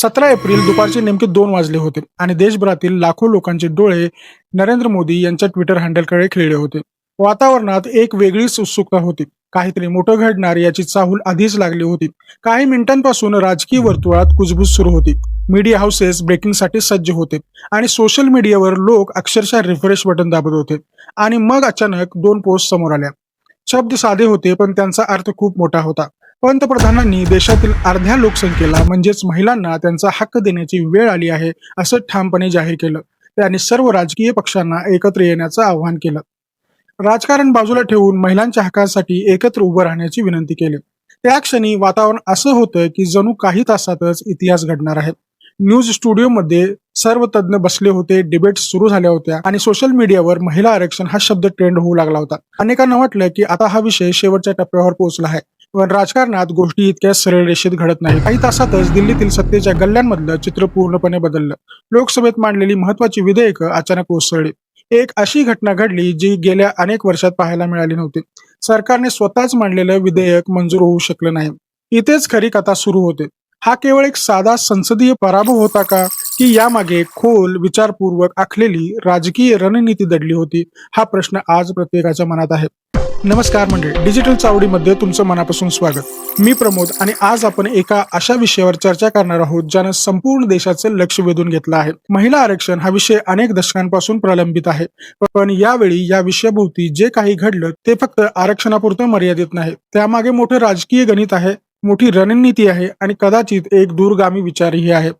17 April दुपारचे नेमके 2 वाजले होते आणि देशभरातील लाखो लोकांचे डोळे नरेंद्र मोदी यांच्या ट्विटर हँडलकडे खिळले होते. वातावरणात एक वेगळीच उत्सुकता होती. काहीतरी मोठं घडणार याची चाहूल आधीच लागली होती. काही मिनिटांपासून राजकीय वर्तुळात कुजबूज सुरू होती. मीडिया हाऊसेस ब्रेकिंगसाठी सज्ज होते आणि सोशल मीडियावर लोक अक्षरशः रिफ्रेश बटन दाबत होते. आणि मग अचानक 2 पोस्ट समोर आल्या. शब्द साधे होते पण त्यांचा अर्थ खूप मोठा होता. पंतप्रधानांनी देशातील अर्ध्या लोकसंख्येला म्हणजेच महिलांना त्यांचा हक्क देण्याची वेळ आली आहे असं ठामपणे जाहीर केलं. त्यांनी सर्व राजकीय पक्षांना एकत्र येण्याचं आवाहन केलं. राजकारण बाजूला ठेवून महिलांच्या हक्कांसाठी एकत्र उभं राहण्याची विनंती केली. त्या क्षणी वातावरण असं होतं की जणू काही तासातच इतिहास घडणार आहे. न्यूज स्टुडिओमध्ये सर्व तज्ज्ञ बसले होते, डिबेट सुरू झाल्या होत्या आणि सोशल मीडियावर महिला आरक्षण हा शब्द ट्रेंड होऊ लागला होता. अनेकांना वाटलं की आता हा विषय शेवटच्या टप्प्यावर पोहोचला आहे. पण राजकारणात गोष्टी इतक्या सरळ रेषेत घडत नाही. काही तासातच दिल्लीतील सत्तेच्या गल्ल्यांमधलं चित्र पूर्णपणे बदललं. लोकसभेत मांडलेली महत्वाची विधेयकं अचानक कोसळली. एक अशी घटना घडली जी गेल्या अनेक वर्षात पाहायला मिळाली नव्हती. सरकारने स्वतःच मांडलेलं विधेयक मंजूर होऊ शकलं नाही. इथेच खरी कथा सुरू होते. हा केवळ एक साधा संसदीय पराभव होता का, की यामागे खोल विचारपूर्वक आखलेली राजकीय रणनीती दडली होती? हा प्रश्न आज प्रत्येकाच्या मनात आहे. नमस्कार मंडळी, डिजिटल चावडीमध्ये तुमचं मनापासून स्वागत. मी प्रमोद आणि आज आपण एका अशा विषयावर चर्चा करणार आहोत ज्यानं संपूर्ण देशाचं लक्ष वेधून घेतलं आहे. महिला आरक्षण हा विषय अनेक दशकांपासून प्रलंबित आहे, पण यावेळी या विषयाभोवती जे काही घडलं ते फक्त आरक्षणापुरतं मर्यादित नाही. त्यामागे मोठं राजकीय गणित आहे, मोठी रणनीती आहे आणि कदाचित एक दूरगामी विचारही आहे.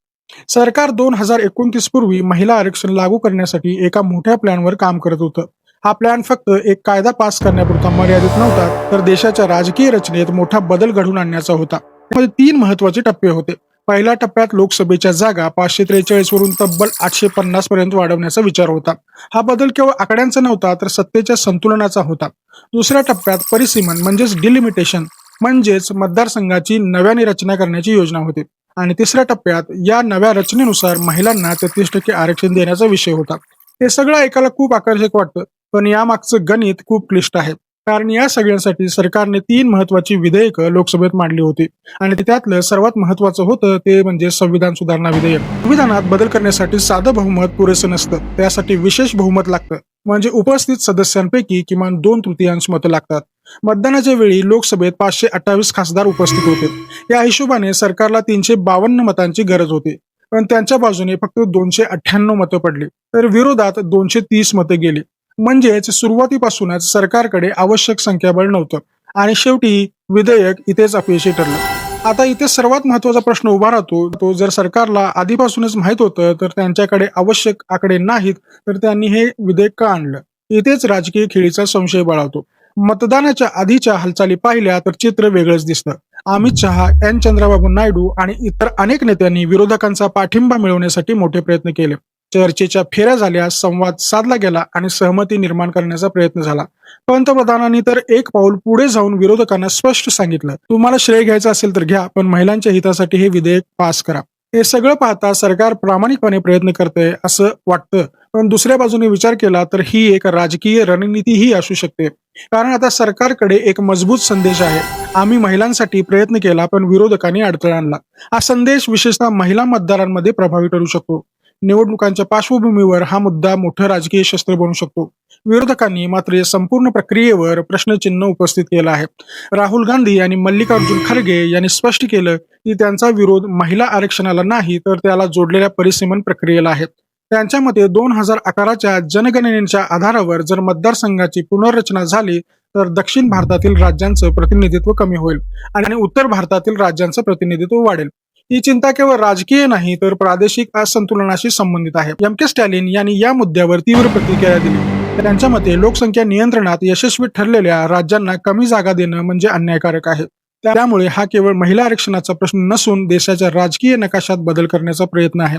सरकार 2029 पूर्वी महिला आरक्षण लागू करण्यासाठी एका मोठ्या प्लॅनवर काम करत होतं. हा प्लॅन फक्त एक कायदा पास करण्यापुरता मर्यादित नव्हता, तर देशाच्या राजकीय रचनेत मोठा बदल घडवून आणण्याचा होता. त्यामध्ये 3 महत्वाचे टप्पे होते. पहिल्या टप्प्यात लोकसभेच्या जागा 543 वरून तब्बल 850 पर्यंत वाढवण्याचा विचार होता. हा बदल केवळ आकड्यांचा नव्हता, तर सत्तेच्या संतुलनाचा होता. दुसऱ्या टप्प्यात परिसीमन म्हणजेच डिलिमिटेशन म्हणजेच मतदारसंघाची नव्याने रचना करण्याची योजना होती. आणि तिसऱ्या टप्प्यात या नव्या रचनेनुसार महिलांना 33% आरक्षण देण्याचा विषय होता. हे सगळं ऐकायला खूप आकर्षक वाटतं, पण यामागचं गणित खूप क्लिष्ट आहे. कारण या सगळ्यांसाठी सरकारने 3 महत्वाची विधेयकं लोकसभेत मांडली होती आणि त्यातलं सर्वात महत्वाचं होतं ते म्हणजे संविधान सुधारणा विधेयक. संविधानात बदल करण्यासाठी साधं बहुमत पुरेसं नसतं, त्यासाठी विशेष बहुमत लागतं. म्हणजे उपस्थित सदस्यांपैकी किमान 2/3 मतं लागतात. मतदानाच्या वेळी लोकसभेत 528 खासदार उपस्थित होते. या हिशोबाने सरकारला 352 मतांची गरज होती, पण त्यांच्या बाजूने फक्त 298 मतं पडली, तर विरोधात 230 मतं गेली. म्हणजेच सुरुवातीपासूनच सरकारकडे आवश्यक संख्याबळ नव्हतं आणि शेवटी विधेयक इथेच अपयशी ठरलं. आता इथे सर्वात महत्वाचा प्रश्न उभा राहतो, तो जर सरकारला आधीपासूनच माहित होतं तर त्यांच्याकडे आवश्यक आकडे नाहीत, तर त्यांनी हे विधेयक का आणलं? इथेच राजकीय खेळीचा संशय बळावतो. मतदानाच्या आधीच्या हालचाली पाहिल्या तर चित्र वेगळंच दिसतं. अमित शहा, एन चंद्रबाबू नायडू आणि इतर अनेक नेत्यांनी विरोधकांचा पाठिंबा मिळवण्यासाठी मोठे प्रयत्न केले. चर्चेच्या फेऱ्या झाल्या, संवाद साधला गेला आणि सहमती निर्माण करण्याचा प्रयत्न झाला. पंतप्रधानांनी तर एक पाऊल पुढे जाऊन विरोधकांना स्पष्ट सांगितलं, तुम्हाला श्रेय घ्यायचं असेल तर घ्या, पण महिलांच्या हितासाठी हे विधेयक पास करा. हे सगळं पाहता सरकार प्रामाणिकपणे प्रयत्न करतंय असं वाटतं, पण दुसऱ्या बाजूने विचार केला तर ही एक राजकीय रणनीतीही असू शकते. कारण आता सरकारकडे एक मजबूत संदेश आहे, आम्ही महिलांसाठी प्रयत्न केला पण विरोधकांनी अडथळा आणला. हा संदेश विशेषतः महिला मतदारांमध्ये प्रभावी ठरू शकतो. निवडणुकांच्या पार्श्वभूमीवर हा मुद्दा मोठं राजकीय शस्त्र बनू शकतो. विरोधकांनी मात्र या संपूर्ण प्रक्रियेवर प्रश्नचिन्ह उपस्थित केलं आहे. राहुल गांधी आणि मल्लिकार्जुन खरगे यांनी स्पष्ट केलं की त्यांचा विरोध महिला आरक्षणाला नाही, तर त्याला जोडलेल्या परिसीमन प्रक्रियेला आहे. त्यांच्या मते 2011च्या जनगणनेच्या आधारावर जर मतदारसंघाची पुनर्रचना झाली तर दक्षिण भारतातील राज्यांचं प्रतिनिधित्व कमी होईल आणि उत्तर भारतातील राज्यांचं प्रतिनिधित्व वाढेल. ही चिंता केवळ राजकीय नाही तर प्रादेशिक असंतुलनाशी संबंधित आहे. एम.के. स्टॅलिन यांनी या मुद्द्यावर तीव्र प्रतिक्रिया दिली. त्यांच्या मते लोकसंख्या नियंत्रणात यशस्वी ठरलेल्या राज्यांना कमी जागा देणं म्हणजे अन्यायकारक आहे. त्यामुळे हा केवळ महिला आरक्षणाचा प्रश्न नसून देशाच्या राजकीय नकाशात बदल करण्याचा प्रयत्न आहे.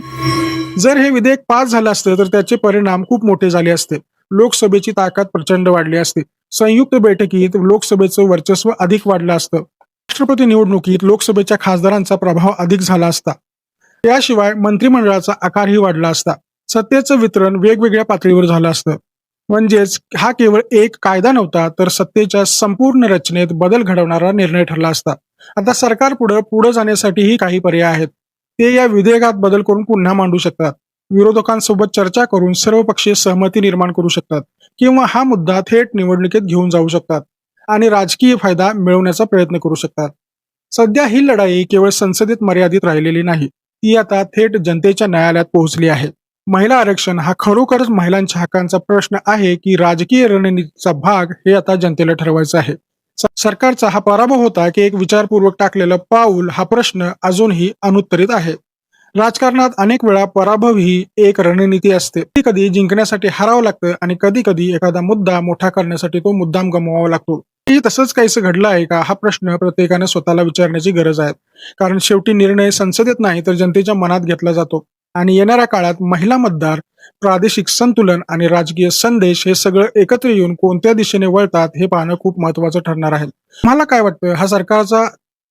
जर हे विधेयक पास झालं असतं तर त्याचे परिणाम खूप मोठे झाले असते. लोकसभेची ताकद प्रचंड वाढली असते. संयुक्त बैठकीत लोकसभेचं वर्चस्व अधिक वाढलं असतं. राष्ट्रपती निवडणुकीत लोकसभेच्या खासदारांचा प्रभाव अधिक झाला असता. त्याशिवाय मंत्रिमंडळाचा आकारही वाढला असता. सत्तेचं वितरण वेगवेगळ्या पातळीवर झालं असतं. म्हणजेच हा केवळ एक कायदा नव्हता, तर सत्तेच्या संपूर्ण रचनेत बदल घडवणारा निर्णय ठरला असता. आता सरकार पुढे जाण्यासाठीही काही पर्याय आहेत. ते या विधेयकात बदल करून पुन्हा मांडू शकतात, विरोधकांसोबत चर्चा करून सर्वपक्षीय सहमती निर्माण करू शकतात किंवा हा मुद्दा थेट निवडणुकीत घेऊन जाऊ शकतात आणि राजकीय फायदा मिळवण्याचा प्रयत्न करू शकतात. सध्या ही लढाई केवळ संसदेत मर्यादित राहिलेली नाही, ती आता थेट जनतेच्या न्यायालयात पोहोचली आहे. महिला आरक्षण हा खरोखरच महिलांच्या हक्कांचा प्रश्न आहे की राजकीय रणनीतीचा भाग, हे आता जनतेला ठरवायचं आहे. सरकारचा हा पराभव होता की एक विचारपूर्वक टाकलेलं पाऊल, हा प्रश्न अजूनही अनुत्तरित आहे. राजकारणात अनेक वेळा पराभव ही एक रणनीती असते. कधी कधी जिंकण्यासाठी हरावं लागतं आणि कधी कधी एखादा मुद्दा मोठा करण्यासाठी तो मुद्दाम गमवावा लागतो. हे तसंच काहीसं घडलं आहे का, हा प्रश्न प्रत्येकाने स्वतःला विचारण्याची गरज आहे. कारण शेवटी निर्णय संसदेत नाही तर जनतेच्या मनात घेतला जातो आणि येणाऱ्या काळात महिला मतदार, प्रादेशिक संतुलन आणि राजकीय संदेश हे सगळं एकत्र येऊन कोणत्या दिशेने वळतात हे पाहणं खूप महत्वाचं ठरणार आहे. मला काय वाटतं, हा सरकारचा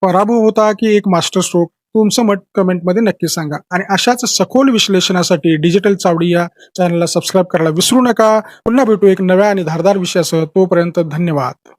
पराभव होता की एक मास्टर स्ट्रोक? तुमचं मत कमेंटमध्ये नक्की सांगा आणि अशाच सखोल विश्लेषणासाठी डिजिटल चावडी या चॅनलला सबस्क्राईब करायला विसरू नका. पुन्हा भेटू एक नव्या आणि धारदार विषयासह. तोपर्यंत धन्यवाद.